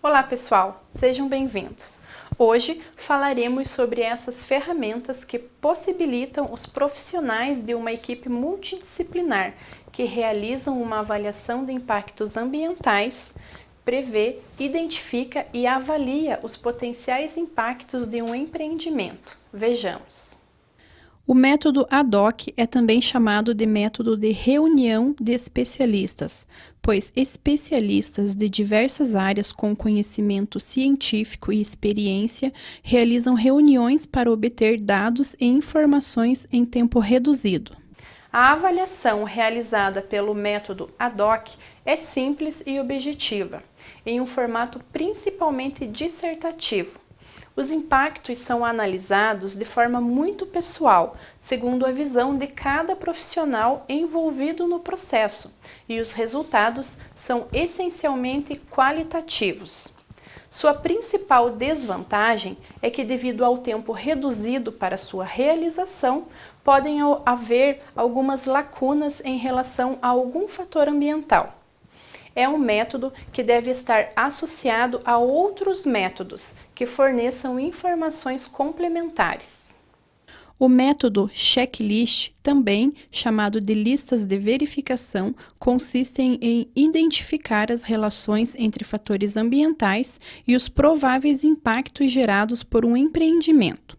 Olá pessoal, sejam bem-vindos. Hoje falaremos sobre essas ferramentas que possibilitam os profissionais de uma equipe multidisciplinar que realizam uma avaliação de impactos ambientais, prevê, identifica e avalia os potenciais impactos de um empreendimento. Vejamos. O método ad-hoc é também chamado de método de reunião de especialistas, pois especialistas de diversas áreas com conhecimento científico e experiência realizam reuniões para obter dados e informações em tempo reduzido. A avaliação realizada pelo método ad-hoc é simples e objetiva, em um formato principalmente dissertativo. Os impactos são analisados de forma muito pessoal, segundo a visão de cada profissional envolvido no processo, e os resultados são essencialmente qualitativos. Sua principal desvantagem é que, devido ao tempo reduzido para sua realização, podem haver algumas lacunas em relação a algum fator ambiental. É um método que deve estar associado a outros métodos que forneçam informações complementares. O método checklist, também chamado de listas de verificação, consiste em identificar as relações entre fatores ambientais e os prováveis impactos gerados por um empreendimento.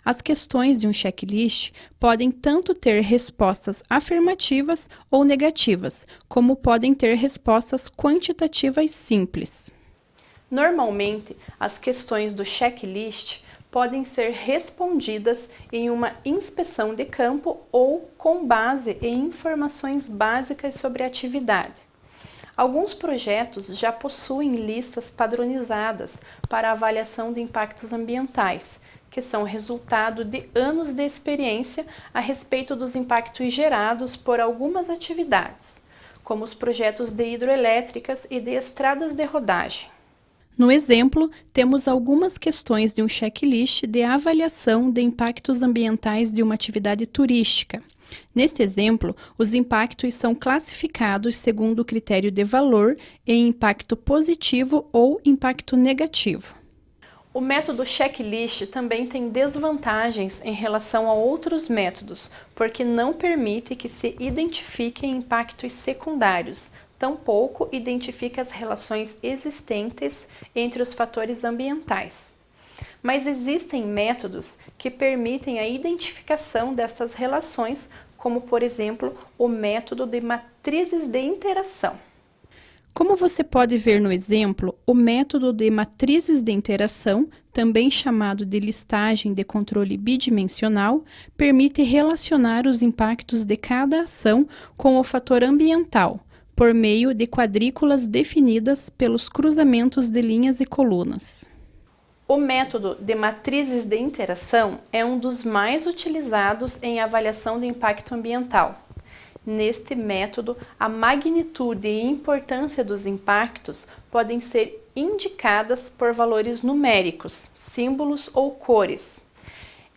As questões de um checklist podem tanto ter respostas afirmativas ou negativas, como podem ter respostas quantitativas simples. Normalmente, as questões do checklist podem ser respondidas em uma inspeção de campo ou com base em informações básicas sobre a atividade. Alguns projetos já possuem listas padronizadas para avaliação de impactos ambientais, que são resultado de anos de experiência a respeito dos impactos gerados por algumas atividades, como os projetos de hidroelétricas e de estradas de rodagem. No exemplo, temos algumas questões de um checklist de avaliação de impactos ambientais de uma atividade turística. Neste exemplo, os impactos são classificados segundo o critério de valor em impacto positivo ou impacto negativo. O método checklist também tem desvantagens em relação a outros métodos, porque não permite que se identifiquem impactos secundários, tampouco identifica as relações existentes entre os fatores ambientais. Mas existem métodos que permitem a identificação dessas relações, como, por exemplo, o método de matrizes de interação. Como você pode ver no exemplo, o método de matrizes de interação, também chamado de listagem de controle bidimensional, permite relacionar os impactos de cada ação com o fator ambiental, por meio de quadrículas definidas pelos cruzamentos de linhas e colunas. O método de matrizes de interação é um dos mais utilizados em avaliação de impacto ambiental. Neste método, a magnitude e importância dos impactos podem ser indicadas por valores numéricos, símbolos ou cores.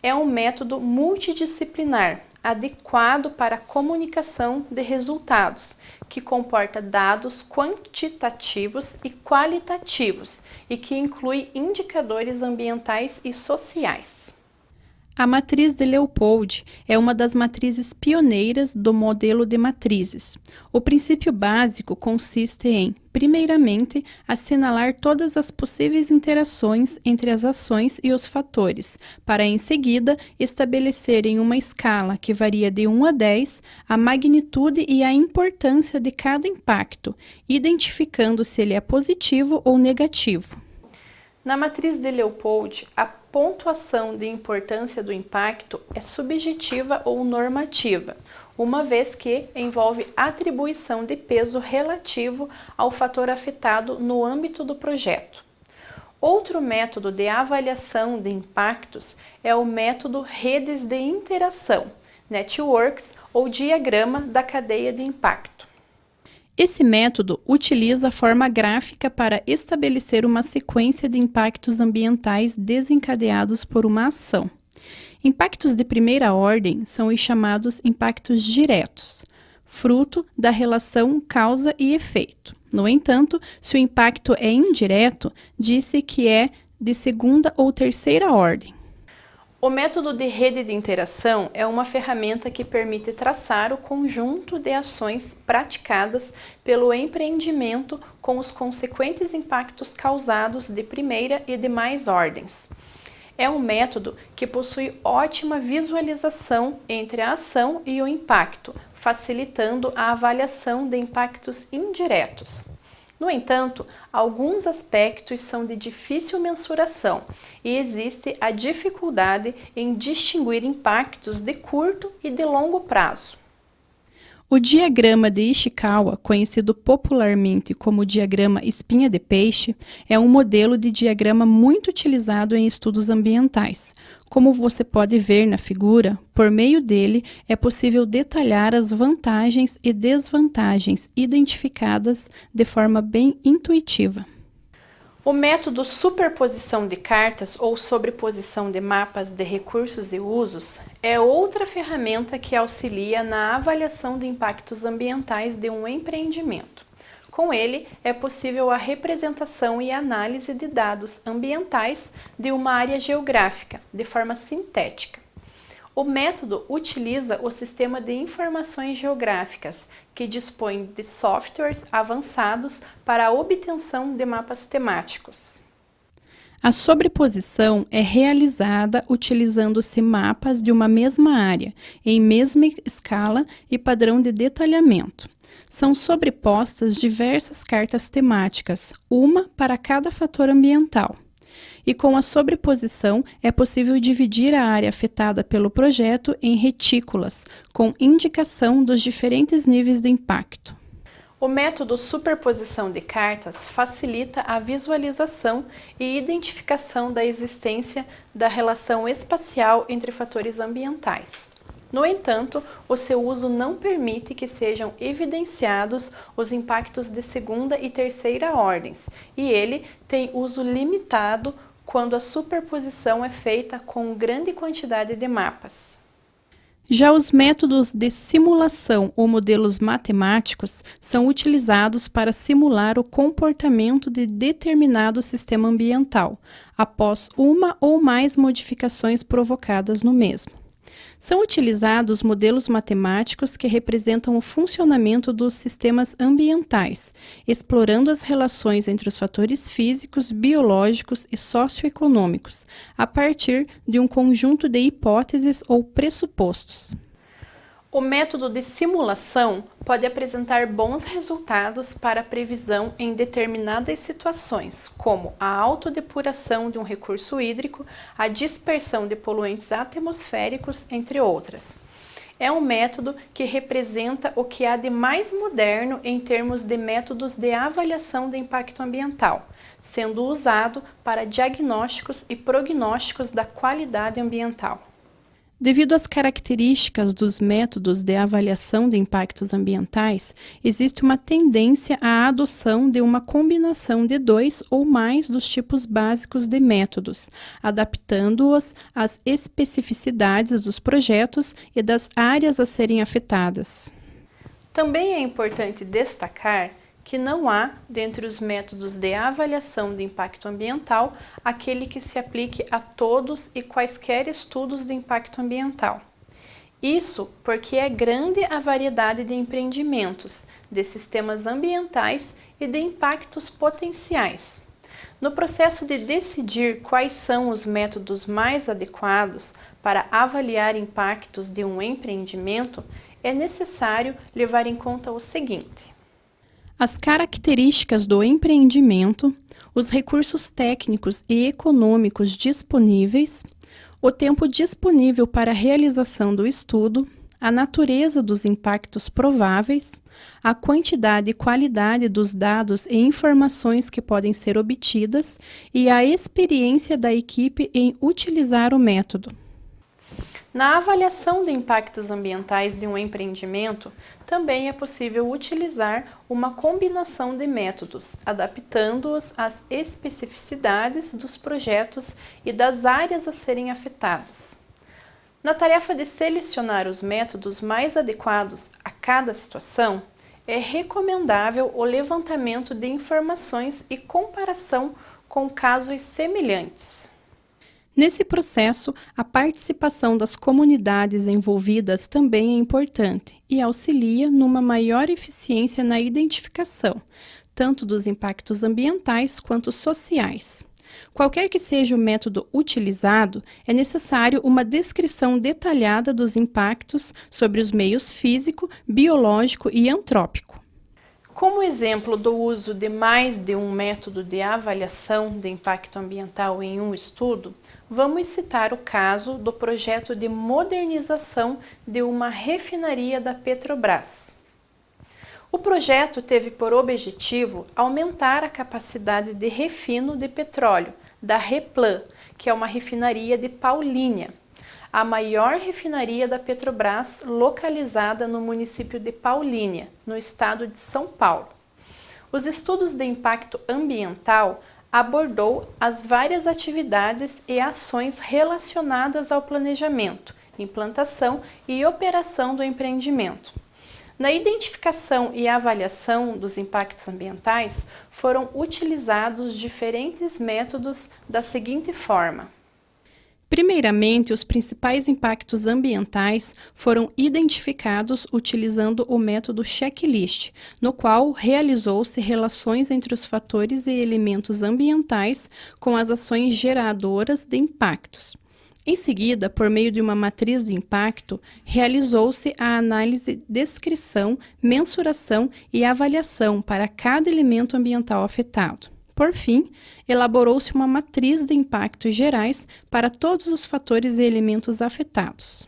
É um método multidisciplinar, adequado para a comunicação de resultados, que comporta dados quantitativos e qualitativos e que inclui indicadores ambientais e sociais. A matriz de Leopold é uma das matrizes pioneiras do modelo de matrizes. O princípio básico consiste em, primeiramente, assinalar todas as possíveis interações entre as ações e os fatores, para em seguida estabelecer em uma escala que varia de 1 a 10 a magnitude e a importância de cada impacto, identificando se ele é positivo ou negativo. Na matriz de Leopold, a pontuação de importância do impacto é subjetiva ou normativa, uma vez que envolve atribuição de peso relativo ao fator afetado no âmbito do projeto. Outro método de avaliação de impactos é o método redes de interação, networks ou diagrama da cadeia de impacto. Esse método utiliza a forma gráfica para estabelecer uma sequência de impactos ambientais desencadeados por uma ação. Impactos de primeira ordem são os chamados impactos diretos, fruto da relação causa e efeito. No entanto, se o impacto é indireto, disse que é de segunda ou terceira ordem. O método de rede de interação é uma ferramenta que permite traçar o conjunto de ações praticadas pelo empreendimento com os consequentes impactos causados de primeira e demais ordens. É um método que possui ótima visualização entre a ação e o impacto, facilitando a avaliação de impactos indiretos. No entanto, alguns aspectos são de difícil mensuração e existe a dificuldade em distinguir impactos de curto e de longo prazo. O diagrama de Ishikawa, conhecido popularmente como diagrama espinha de peixe, é um modelo de diagrama muito utilizado em estudos ambientais. Como você pode ver na figura, por meio dele é possível detalhar as vantagens e desvantagens identificadas de forma bem intuitiva. O método superposição de cartas ou sobreposição de mapas de recursos e usos é outra ferramenta que auxilia na avaliação de impactos ambientais de um empreendimento. Com ele, é possível a representação e análise de dados ambientais de uma área geográfica, de forma sintética. O método utiliza o sistema de informações geográficas, que dispõe de softwares avançados para a obtenção de mapas temáticos. A sobreposição é realizada utilizando-se mapas de uma mesma área, em mesma escala e padrão de detalhamento. São sobrepostas diversas cartas temáticas, uma para cada fator ambiental. E com a sobreposição é possível dividir a área afetada pelo projeto em retículas, com indicação dos diferentes níveis de impacto. O método superposição de cartas facilita a visualização e identificação da existência da relação espacial entre fatores ambientais. No entanto, o seu uso não permite que sejam evidenciados os impactos de segunda e terceira ordens, e ele tem uso limitado quando a superposição é feita com grande quantidade de mapas. Já os métodos de simulação ou modelos matemáticos são utilizados para simular o comportamento de determinado sistema ambiental, após uma ou mais modificações provocadas no mesmo. São utilizados modelos matemáticos que representam o funcionamento dos sistemas ambientais, explorando as relações entre os fatores físicos, biológicos e socioeconômicos, a partir de um conjunto de hipóteses ou pressupostos. O método de simulação pode apresentar bons resultados para a previsão em determinadas situações, como a autodepuração de um recurso hídrico, a dispersão de poluentes atmosféricos, entre outras. É um método que representa o que há de mais moderno em termos de métodos de avaliação de impacto ambiental, sendo usado para diagnósticos e prognósticos da qualidade ambiental. Devido às características dos métodos de avaliação de impactos ambientais, existe uma tendência à adoção de uma combinação de 2 ou mais dos tipos básicos de métodos, adaptando-os às especificidades dos projetos e das áreas a serem afetadas. Também é importante destacar que não há, dentre os métodos de avaliação de impacto ambiental, aquele que se aplique a todos e quaisquer estudos de impacto ambiental. Isso porque é grande a variedade de empreendimentos, de sistemas ambientais e de impactos potenciais. No processo de decidir quais são os métodos mais adequados para avaliar impactos de um empreendimento, é necessário levar em conta o seguinte: as características do empreendimento, os recursos técnicos e econômicos disponíveis, o tempo disponível para a realização do estudo, a natureza dos impactos prováveis, a quantidade e qualidade dos dados e informações que podem ser obtidas e a experiência da equipe em utilizar o método. Na avaliação de impactos ambientais de um empreendimento, também é possível utilizar uma combinação de métodos, adaptando-os às especificidades dos projetos e das áreas a serem afetadas. Na tarefa de selecionar os métodos mais adequados a cada situação, é recomendável o levantamento de informações e comparação com casos semelhantes. Nesse processo, a participação das comunidades envolvidas também é importante e auxilia numa maior eficiência na identificação, tanto dos impactos ambientais quanto sociais. Qualquer que seja o método utilizado, é necessário uma descrição detalhada dos impactos sobre os meios físico, biológico e antrópico. Como exemplo do uso de mais de um método de avaliação de impacto ambiental em um estudo, vamos citar o caso do projeto de modernização de uma refinaria da Petrobras. O projeto teve por objetivo aumentar a capacidade de refino de petróleo da Replan, que é uma refinaria de Paulínia, a maior refinaria da Petrobras localizada no município de Paulínia, no estado de São Paulo. Os estudos de impacto ambiental abordou as várias atividades e ações relacionadas ao planejamento, implantação e operação do empreendimento. Na identificação e avaliação dos impactos ambientais, foram utilizados diferentes métodos da seguinte forma. Primeiramente, os principais impactos ambientais foram identificados utilizando o método checklist, no qual realizou-se relações entre os fatores e elementos ambientais com as ações geradoras de impactos. Em seguida, por meio de uma matriz de impacto, realizou-se a análise, descrição, mensuração e avaliação para cada elemento ambiental afetado. Por fim, elaborou-se uma matriz de impactos gerais para todos os fatores e elementos afetados.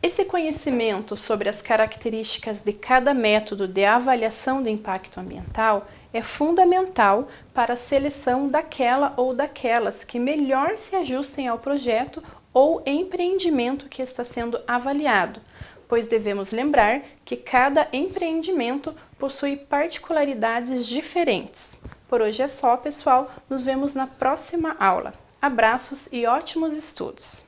Esse conhecimento sobre as características de cada método de avaliação de impacto ambiental é fundamental para a seleção daquela ou daquelas que melhor se ajustem ao projeto ou empreendimento que está sendo avaliado, pois devemos lembrar que cada empreendimento possui particularidades diferentes. Por hoje é só, pessoal. Nos vemos na próxima aula. Abraços e ótimos estudos!